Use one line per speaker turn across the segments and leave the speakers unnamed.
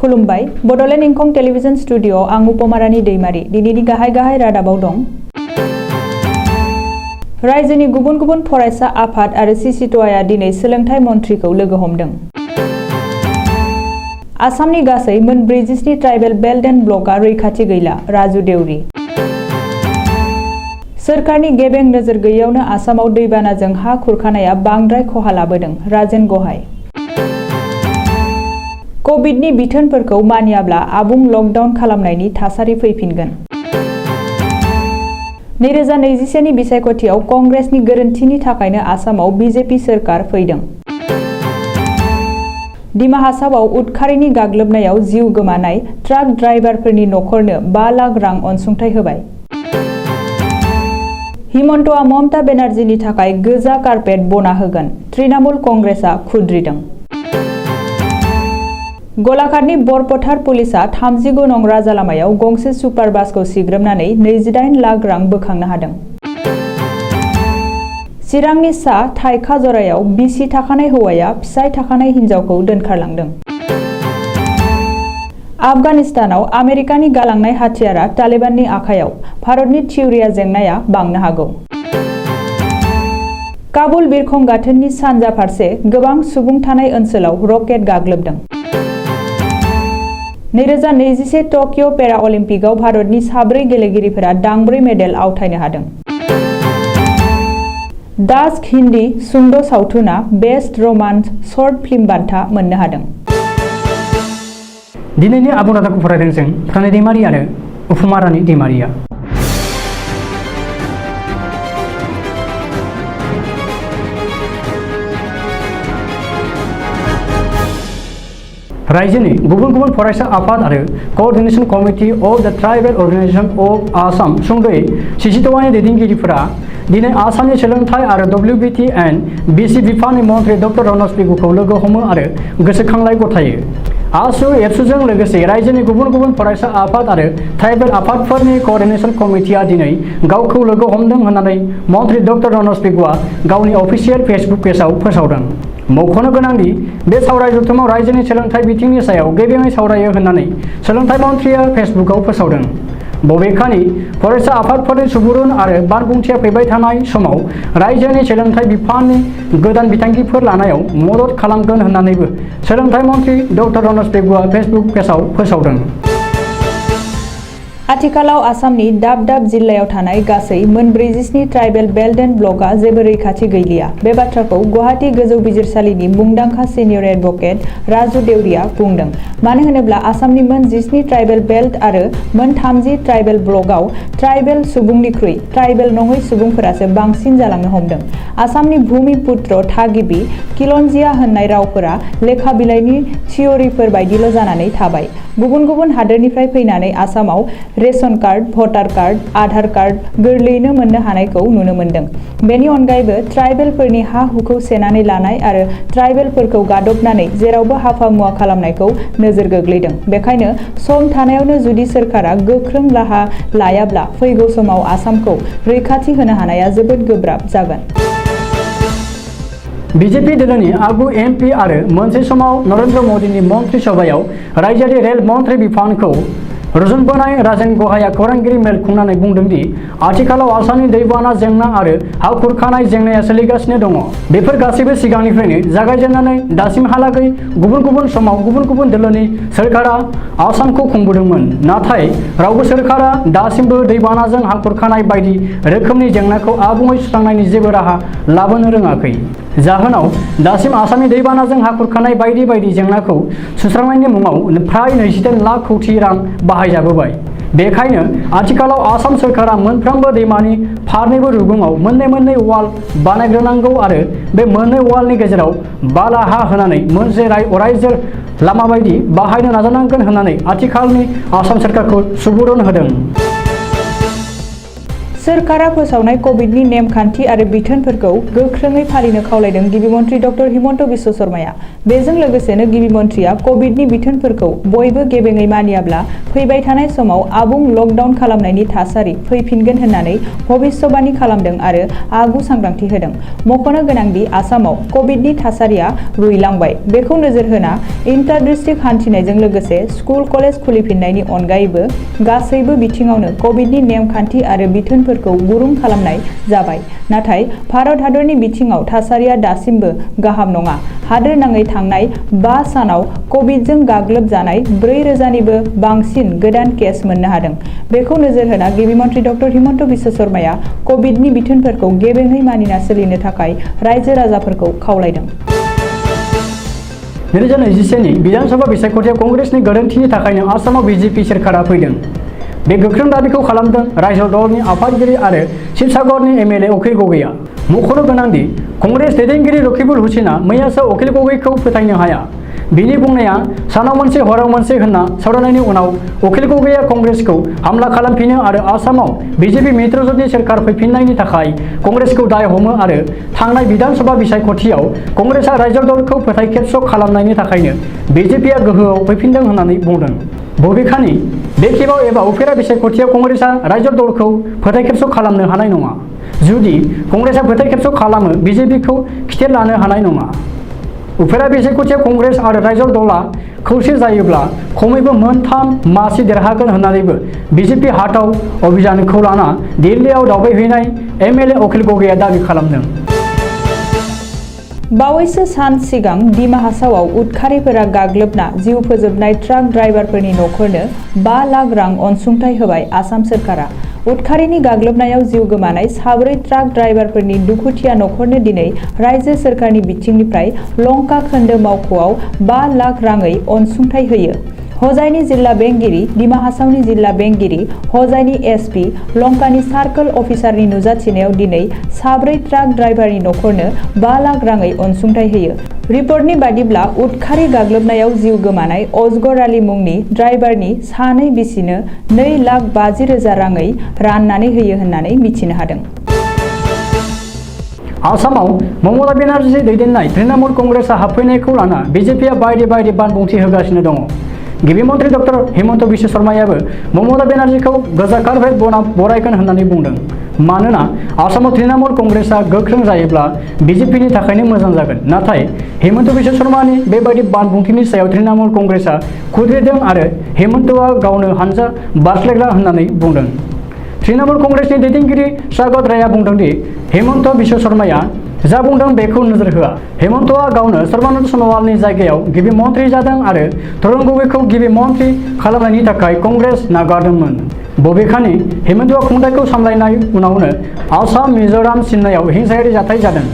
खुलुमबाय Bodoland इंखं television studio आं उपमारानि दैमारि दिनैनि गाहाय रादाबाव दं। रायजोनि गुबुन गुबुन फरायसा आफाद आरो सिसिट'आया दिनै सोलोंथाइ मन्थ्रिखौ लोगो हमदों। आसामनि गासै मोन 40 ट्राइबेल बेल्ट एन्ड ब्लकआ रैखाथि गैला राजु देउरि। सोरखारनि गेबें नोजोर गैयैयावनो आसामाव दैबानाजों हा खुरखानाया बांद्राय खहा लाबोदों राजेन गहाय। कभिडनि बिथोनफोरखौ मानियाब्ला आबुं लकडाउन खालामनायनि थासारि फैफिनगोन। 2021 नि बिसायख'थियाव कंग्रेसनि गोरोन्थिनि थाखायनो आसामाव बिजेपि सोरखार फैदों। डिमा हासावआव उदखारिनि गाग्लोबनायाव जिउ गोमानाय ट्राक ड्राइभारफोरनि नखरनो 5 लाख रां अनसुंथाइ होबाय। हिमन्तआ ममता बेनार्जीनि थाखाय गोजा कार्पेट बना होगोन तृणमूल कंग्रेसआ खुद्रिदों। गलाघाटनि बरपथार पुलिसआ 39 नं राजालामायाव गंसे सुपार बासखौ सिग्रोमनानै 28 लाख रां बोखांनो हादों। चिरांनि सा थाइखाजरायाव बिसि थाखानाय हौवाया फिसाय थाखानाय हिन्जावखौ दोनखारलांदों। आफगानिस्तानाव आमेरिकानि गालांनाय हाथियारा तालिबाननि आखायाव भारतनि थिउरिया जेंनाया बांनो हागौ। काबुल बिरखं गाथोननि सानजा फारसे गोबां सुबुं थानाय ओनसोलाव रकेट गाग्लोबदों। 2021 टकिअ पेरा अलिम्पिकआव भारतनि 4 गेलेगिरिफोरा दांब्रै मेडेल आवथायनो हादों। डाच हिन्दी सुंद' सावथुना बेस्ट रोमान्स शर्ट फिल्म बान्था मोननो हादों।
दिनैनि आबुं रादाबखौ फरायदों जों प्रणय दैमारि आरो उपमारानि दैमारिया। रायजोनि गुबुन गुबुन फरायसा आफाद आरो कोअर्डिनेशन कमिटि अफ द ट्राइबेल अर्गेनाइजेशन अफ आसाम सुंद'यै सिसिट'आनि दैदेनगिरिफोरा दिनै आसामनि सोलोंथाइ आरो WBT एन्ड BC बिफाननि मन्थ्रि डक्टर रनज पेगुखौ लोगो हमो आरो गोसोखांलाय गथायो। आसु एबसुजों लोगोसे रायजोनि गुबुन गुबुन फरायसा आफाद आरो ट्राइबेल आफादफोरनि कोअर्डिनेशन कमिटिआ दिनै गावखौ लोगो हमदों होननानै मन्थ्रि डक्टर रनज पेगुआ गावनि अफिसियेल फेसबुक पेजआव फोसावदों। मख'नो गोनांदि बे सावराय जथुमाव रायजोनि सोलोंथाइ बिथिंनि सायाव गेबेङै सावरायो होननानै सोलोंथाइ मन्थ्रिया फेसबुकआव फोसावदों। बबेखानि फरायसा आफादफोरनि सुबुरुन आरो बानबुंथिया फैबाय थानाय समाव रायजोनि सोलोंथाइ बिफाननि गोदान बिथांखिफोर लानायाव मदद खालामगोन होननानैबो सोलोंथाइ मन्थ्रि डक्टर रनज पेगुआ फेसबुक पेजआव फोसावदों।
आथिखालाव आसामनि दाब दाब जिल्लायाव थानाय गासै मोन 40 ट्राइबेल बेल्ट एन्ड ब्लकआ जेबो रैखाथि गैलिया। बे बाथ्राखौ गुवाहाटी गोजौ बिजिरसालिनि मुंदांखा सिनियर एडभोकेट राजु देउरिया बुंदों। मानो होनोब्ला आसामनि मोन 19 ट्राइबेल बेल्ट आरो मोन 30 ट्राइबेल ब्लकआव ट्राइबेल सुबुंनिख्रुइ ट्राइबेल नङै सुबुंफोरासो बांसिन जालांनो हमदों। आसामनि भूमिपुत्र थागिबि किलन्जिया होननाय रावफोरा लेखा बिलाइनि थियरिफोर बायदिल' जानानै थाबाय। गुबुन गुबुन हादोरनिफ्राय फैनानै आसामाव रेशन कार्ड, भटार कार्ड, आधार कार्ड गोरलैयैनो मोननो हानायखौ नुनो मोन्दों। बेनि अनगायैबो ट्राइबेलफोरनि हा-हुखौ सेनानै लानाय आरो ट्राइबेलफोरखौ गादबनानै जेरावबो हाफा-मुवा खालामनायखौ नोजोर गोग्लैदों। बेखायनो सम थानायावनो जुदि सोरखारा गोख्रों राहा लायाब्ला फैगौ समाव आसामखौ रैखाथि होनो हानाया जोबोद गोब्राब जागोन।
बिजेपि दोलोनि आगु MP आरो मोनसे समाव नरेन्द्र मदिनि मन्थ्रि सभायाव रायजोआरि रेल मन्थ्रि बिफानखौ रुजुनबोनाय राजेन गहाया खौरांगिरि मेल खुंनानै बुंदों दि आथिखालाव आसामनि दैबाना जेंना आरो हा खुरखानाय जेंनाया सोलिगासिनो दङ। बेफोर गासैबो सिगांनिफ्रायनो जागायजेननानै दासिमहालागै गुबुन गुबुन समाव गुबुन गुबुन दोलोनि सोरखारा आसामखौ खुंबोदोंमोन। नाथाय रावबो सोरखारा दासिमबो दैबानाजों हा खुरखानाय बायदि रोखोमनि जेंनाखौ आबुङै सुस्रांनायनि जेबो राहा लाबोनो रोङाखै। जाहोनाव दासिम आसामनि दैबानाजों हा खुरखानाय बायदि बायदि जेंनाखौ सुस्रांनायनि मुङाव फ्राय 28 लाख कौटि रां बाहायजाबोबाय। बेखायनो आथिखालाव आसाम सोरखारा मोनफ्रोमबो दैमानि फारनैबो रुगुङाव मोननै वाल बानायग्रोनांगौ आरो बे मोननै वालनि गेजेराव बाला हा होनानै मोनसे अरायजोर लामा बायदि बाहायनो नाजानांगोन होननानै आथिखालनि आसाम सोरखारखौ सुबुरुन होदों।
सोरखारा फोसावनाय कभिडनि नेमखान्थि आरो बिथोनफोरखौ गोख्रोङै फालिनो खावलायदों गिबि मन्थ्रि डक्टर हिमन्त बिश्व शर्माया। बेजों लोगोसेनो गिबि मन्थ्रिया कभिडनि बिथोनफोरखौ बयबो गेबेङै मानियाब्ला फैबाय थानाय समाव आबुं लकडाउन खालामनायनि थासारि फैफिनगोन होननानै भबिष्यबाणी खालामदों आरो आगु सांग्रांथि होदों। मख'नो गोनांदि आसामाव कभिडनि थासारिया रुइलांबाय। बेखौ नोजोर होना इन्टार डिस्ट्रिक्ट हान्थिनायजों लोगोसे स्कुल कलेज खुलिफिननायनि अनगायैबो गासैबो बिथिङावनो कभिडनि नेमखान्थि आरो बिथोनफोरखौ गुरुं खालामनाय जाबाय। नाथाय भारत हादरनि बिथिङाव थासारिया दासिमबो गाहाम नङा। हादोर नाङै थांनाय 5 सानाव कभिडजों गाग्लोबजानाय 4,000निबो बांसिन गोदान केस मोननो हादों। बेखौ नोजोर होना गिबि मन्थ्रि डक्टर हिमन्त बिश्व शर्माया कभिडनि बिथोनफोरखौ गेबेङै मानिना सोलिनो थाखाय रायजो राजाफोरखौ खावलायदों।
2021नि विधानसभा बिसायख'थियाव कंग्रेसनि गोरोन्थिनि थाखायनो आसामाव बिजेपि सोरखारा फैदों। बे गोख्रों दाबिखौ खालामदों रायजो दलनि आफादगिरि आरो शिबसागरनि एमएलए अखिल गगैआ। मख'नो गोनांदि कंग्रेस दैदेनगिरि रकिबुल हुसैना मैयासो अखिल गगैखौ फोथायनो हाया। बिनि बुंनाया सानाव मोनसे हराव मोनसे होनना सावरायनायनि उनाव अखिल गगैआ कंग्रेसखौ हामला खालामफिनो आरो आसामाव बिजेपि मित्रजोंनि सोरखार फैफिननायनि थाखाय कंग्रेसखौ दाय हमो आरो थांनाय विधानसभा बिसायख'थियाव कंग्रेसआ रायजो दलखौ फोथायखेबस' खालामनायनि थाखायनो बिजेपिआ गोहोआव फैफिनदों होननानै बुंदों। बबेखानि बे खेबाव एबा उफेरा बिसायख'थियाव कंग्रेसआ रायजो दलखौ फोथायखेबस' खालामनो हानाय नङा। जुदि कंग्रेसआ फोथायखेबस' खालामो बिजेपिखौ खिथेर लानो हानाय नङा। उफेरा बिसायख'थियाव कंग्रेस आरो रायजो दलआ खौसे जायोब्ला खमैबो 3 मासि देरहागोन होननानैबो बिजेपि हाथाव अभियानखौ लाना दिल्लीयाव दावबायहैनाय एमएलए अखिल गगैआ दाबि खालामदों।
बावैसो सान सिगां दिमा हासावआव उदखारिफोरा गाग्लोबना जिउ फोजोबनाय ट्राक ड्राइभारफोरनि न'खरनो 5 लाख रां अनसुंथाइ होबाय आसाम सोरखारा। उदखारिनि गाग्लोबनायाव जिउ गोमानाय 4 ट्राक ड्राइभारफोरनि दुखुथिया न'खरनो दिनै रायजो सोरखारनि बिथिंनिफ्राय लंका खोन्दो मावख'आव 5 लाख राङै अनसुंथाइ होयो। हजाइनि जिल्ला बेंगिरि, दिमा हासावनि जिल्ला बेंगिरि, हजाइनि एसपि, लंकानि सार्कोल अफिसारनि नुजाथिनायाव दिनै 4 ट्राक ड्राइभारनि न'खरनो 5 लाख राङै अनसुंथाइ होयो। रिपर्टनि बादिब्ला उदखारि गाग्लोबनायाव जिउ गोमानाय अजगर आली मुंनि ड्राइभारनि सानै बिसिनो 2,50,000 राङै राननानै होयो होननानै मिथिनो हादों।
आसामाव ममता बेनार्जी दैदेननाय तृणमूल कंग्रेसआ हाबफैनायखौ लाना बिजेपिआ बायदि बानबुंथि होगासिनो दङ। गिबि मन्थ्रि डक्टर हिमन्त बिश्व शर्मायाबो ममता बेनार्जीखौ गोजा कार्पेट बरायगोन होननानै बुंदों। मानोना आसामाव तृणमूल कंग्रेसआ गोख्रों जायोब्ला बिजेपिनि थाखायनो मोजां जागोन। नाथाय हिमन्त बिश्व शर्मानि बेबायदि बानबुंथिनि सायाव तृणमूल कंग्रेसआ खुद्रिदों आरो हिमन्तआ गावनो हानजा बारस्लायग्रा होननानै बुंदों। तृणमूल कंग्रेसनि दैदेनगिरि स्वागत रायआ बुंदों दि हिमन्त बिश्व शर्माया जा बुंदों बेखौ नोजोर होआ। हिमन्तआ गावनो सर्बानन्द सन'वालनि जायगायाव गिबि मन्थ्रि जादों आरो तरुण गगैखौ गिबि मन्थ्रि खालामनायनि थाखाय कंग्रेस नागारदोंमोन। बबेखानि हिमन्तआ खुंथायखौ सामलायनाय उनावनो आसाम मिज'राम सिमनायाव हिंसायारि जाथाय जादों।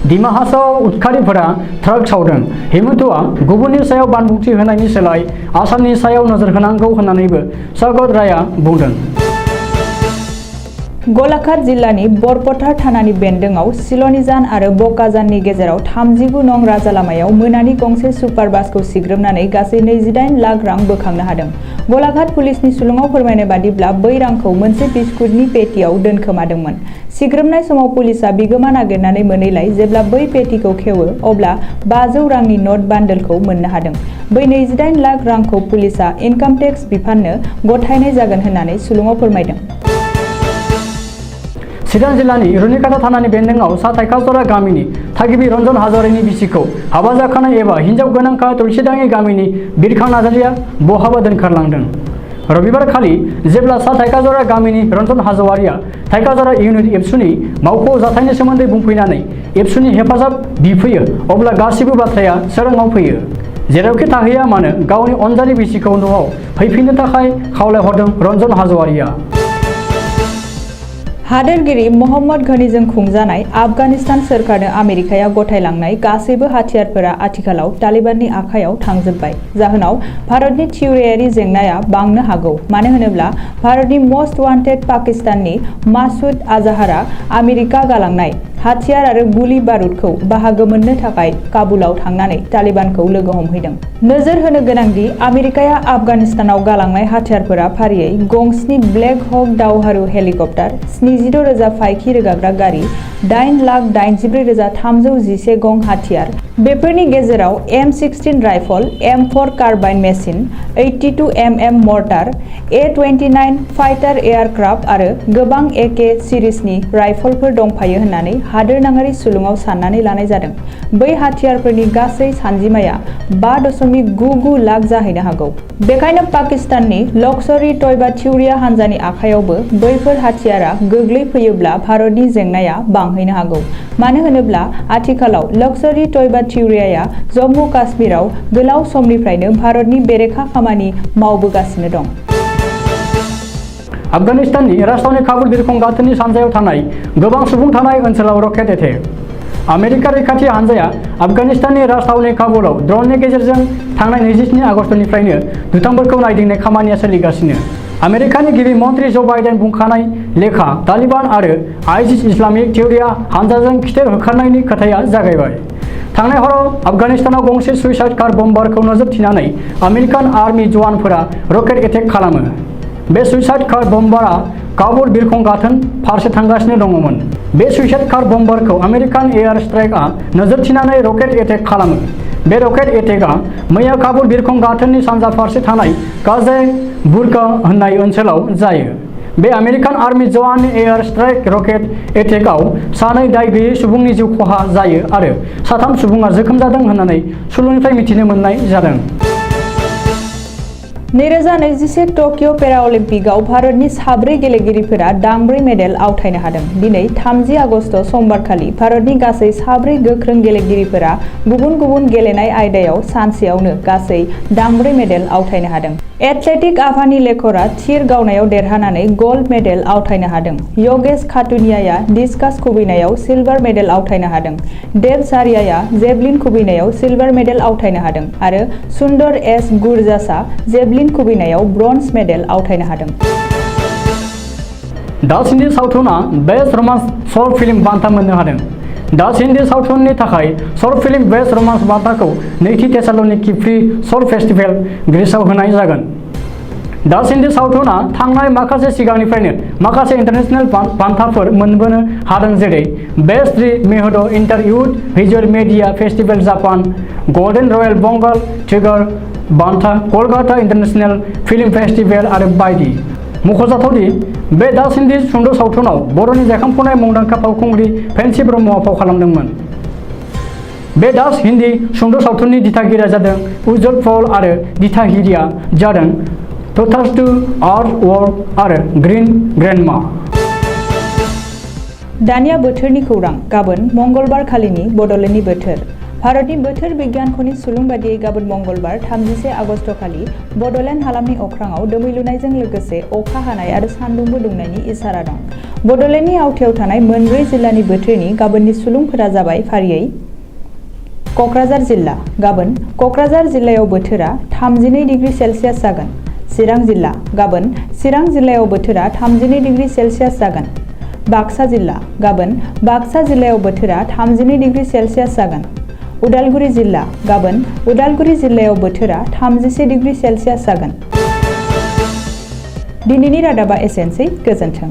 दिमा हासावआव उदखारिफोरा ट्राक सावदों। हिमन्तआ गुबुननि सायाव बानबुंथि होनायनि सोलाय आसामनि सायाव नोजोर होनांगौ होननानैबो स्वागत रायआ बुंदों।
गलाघाट जिल्लानि बरपथार थानानि बेन्दोंआव सिल'निजान आरो बकाजाननि गेजेराव 39 नं राजालामायाव मोनानि गंसे सुपार बासखौ सिग्रोमनानै गासै 28 लाख रां बोखांनो हादों। गलाघाट पुलिसनि सुलुङाव फोरमायनाय बादिब्ला बै रांखौ मोनसे बिस्कुटनि पेटियाव दोनखोमादोंमोन। सिग्रोमनाय समाव पुलिसआ बिगोमा नागिरनानै मोनैलाय जेब्ला बै पेटिखौ खेवो अब्ला 500 रांनि नट बान्डोलखौ मोननो हादों। बै 28 लाख रांखौ पुलिसआ इनकाम टेक्स बिफाननो गथायनाय जागोन होननानै सुलुङाव फोरमायदों।
चिरां जिल्लानि रुनिकाटा थानानि बेन्दोंआव साथाइकाजरा गामिनि थागिबि रन्जन हाज'वारिनि बिसिखौ हाबा जाखानाय एबा हिन्जाव गोनांखा तुलसिदाङि गामिनि बिरखां नार्जारिया बहाबा दोनखारलांदों। रबिबारखालि जेब्ला साथाइकाजरा गामिनि रन्जन हाज'वारिया थाइकाजरा इउनिट एबसुनि मावख' जाथायनि सोमोन्दै बुंफैनानै एबसुनि हेफाजाब बिफैयो अब्ला गासिबो बाथ्राया सोराङाव फैयो। जेरावखि थाहैया मानो गावनि अनजालि बिसिखौ न'आव फैफिननो थाखाय खावलायहरदों रन्जन हाज'वारिया।
हादोरगिरि महम्मद घनीजों खुंजानाय आफगानिस्तान सोरखारनो आमेरिकाया गथायलांनाय गासैबो हाथियारफोरा आथिखालाव तालिबाननि आखायाव थांजोबबाय। जाहोनाव भारतनि थिउरियारि जेंनाया बांनो हागौ। मानो होनोब्ला भारतनि मस्ट वान्टेड पाकिस्ताननि मासुद आजाहारा आमेरिका गालांनाय हाथियार आरो गुलि बारुदखौ बाहागो मोननो थाखाय काबुलाव थांनानै तालिबानखौ लोगो हमहैदों। नोजोर होनो गोनांदि आमेरिकाया आफगानिस्तानाव गालांनाय हाथियारफोरा फारियै गं 7 ब्लेक हक दावहारु हेलिकप्टार, 7 26,000 फाइखि रोगाग्रा गारि, 8,84,311 गं हाथियार, बेफोरनि गेजेराव M16 rifle, M4 carbine machine, 82 mm mortar, A-29 fighter aircraft आरो गोबां AK सिरिजनि राइफलफोर दंफायो होननानै हादोरनाङारि सुलुङाव साननानै लानाय जादों। बै हाथियारफोरनि गासै सानजिमाया 5.99 लाख जाहैनो हागौ। बेखायनो पाकिस्ताननि लश्कर-ए-तयबा थिउरिया हान्जानि आखायावबो बैफोर हाथियारा गोग्लैफैयोब्ला भारतनि जेंनाया बांहैनो हागौ। मानो होनोब्ला आथिखालाव लश्कर-ए-तयबा थिउरियाया जम्मु काश्मीराव गोलाव समनिफ्रायनो भारतनि बेरेखा खामानि मावबोगासिनो दं।
आफगानिस्ताननि राजथावनि काबुल बिरखं गाथोननि सानजायाव थानाय गोबां सुबुं थानाय ओनसोलाव रकेट एटेक। आमेरिका रैखाथि हानजाया आफगानिस्ताननि राजथावनि काबुलाव ड्र'ननि गेजेरजों थांनाय 27 आगस्तनिफ्रायनो दुथांफोरखौ नायदिंनाय खामानिया सोलिगासिनो। आमेरिकानि गिबि मन्थ्रि जो बाइडेन बुंखानाय लेखा तालिबान आरो आइसिस इस्लामिक थिउरिया हानजाजों खिथेर होखारनायनि खोथाया जागायबाय। थांनाय हराव आफगानिस्तानाव गंसे सुइसाइड कार बम्बारखौ नोजोर थिनानै आमेरिकान आर्मी जवानफोरा रकेट एटेक खालामो। बे सुइसाइड कार बम्बारा काबुल बिरखं गाथोन फारसे थांगासिनो दङमोन। बे सुइसाइड कार बम्बारखौ आमेरिकान एयार स्ट्राइकआ नोजोर थिनानै रकेट एटेक खालामो। बे रकेट एटेकआ मैया काबुल बिरखं गाथोननि सानजा फारसे थानाय काजे बुर्गा होननाय ओनसोलाव जायो। बे आमेरिकान आर्मी जवाननि एयार स्ट्राइक रकेट एटेकआव सानै दाय गैयै सुबुंनि जिउ खहा जायो आरो 3 सुबुङा जोखोम जादों होननानै सुलुंनिफ्राय मिथिनो मोननाय जादों।
2021 टकिय' पेराअलिम्पिकआव भारतनि 4 गेलेगिरिफोरा दांब्रै मेडेल आवथायनो हादों। दिनै 30 आगस्त समबारखालि भारतनि गासै 4 गोख्रों गेलेगिरिफोरा गुबुन गुबुन गेलेनाय आयदायाव सानसेयावनो गासै दांब्रै मेडेल आवथायनो हादों। एथलेटिक आभानि लेखरा थिर गावनायाव देरहानानै गल्ड मेडेल आवथायनो हादों। यगेश खाटुनियाया डिस्कास खुबैनायाव सिलभार मेडेल आवथायनो हादों। देव सारियाया जेभलिन खुबैनायाव सिलभार मेडेल आवथायनो हादों आरो सुंदर एस गुरजासआ जेभलिन खुबैनायाव ब्रन्ज मेडेल आवथायनो हादों।
डाच हिन्दी सावथुना बेस्ट रमान्स शर्ट फिल्म बान्था मोननो हादों। डाच हिन्दी सावथुननि थाखाय शर्ट फिल्म बेस्ट रमान्स बान्थाखौ नैथि थेसालनिकि फ्री शर्ट फेस्टिभेल ग्रीसआव होनाय जागोन। डाच हिन्दी सावथुना थांनाय माखासे सिगांनिफ्रायनो माखासे इन्टारनेशनेल बान्थाफोर मोनबोनो हादों, जेरै बेस्ट रि मेहद interviewed visual media festival Japan, golden royal Bengal tiger बान्था, कलकाता इन्टारनेशनेल फिल्म फेस्टिभेल आरो बायदि। मख'जाथावदि बे डाच हिन्दी सुंद' सावथुनाव बर'नि जाखांफुनाय मुंदांखा फावखुंग्रि फेन्सि ब्रह्मआ फाव खालामदोंमोन। बे डाच हिन्दी सुंद' सावथुननि दिथागिरिया जादों उज्जवल पल आरो दिथाहिरिया जादों तथास्तु आर्ट वर्क आरो ग्रीन ग्रेन्डमा।
दानिया बोथोरनि खौरां। गाबोन मंगलबार खालिनि बड'लेण्डनि बोथोर। भारतनि बोथोर बिगियानख'नि सुलुं बादियै गाबोन मंगलबार 31 आगस्ट खालि बड'लेण्ड हालामनि अख्राङाव दोमैलुनायजों लोगोसे अखा हानाय आरो सान्दुंबो दुंनायनि इसारा दं। बड'लेण्डनि आवथायाव थानाय मोनब्रै जिल्लानि बोथोरनि गाबोननि सुलुंफोरा जाबाय फारियै क'क्राझार जिल्ला। गाबोन क'क्राझार जिल्लायाव बोथोरा 32 डिग्री सेल्सियास जागोन। चिरां जिल्ला। गाबोन चिरां जिल्लायाव बोथोरा 32 डिग्री सेल्सियास जागोन। बाक्सा जिल्ला। गाबोन बाक्सा जिल्लायाव बोथोरा 32 डिग्री सेल्सियास जागोन। उदालगुरि जिल्ला। गाबोन उदालगुरि जिल्लायाव बोथोरा 31 डिग्री सेल्सियास जागोन। दिनैनि रादाबा एसेनोसै। गोजोन्थों।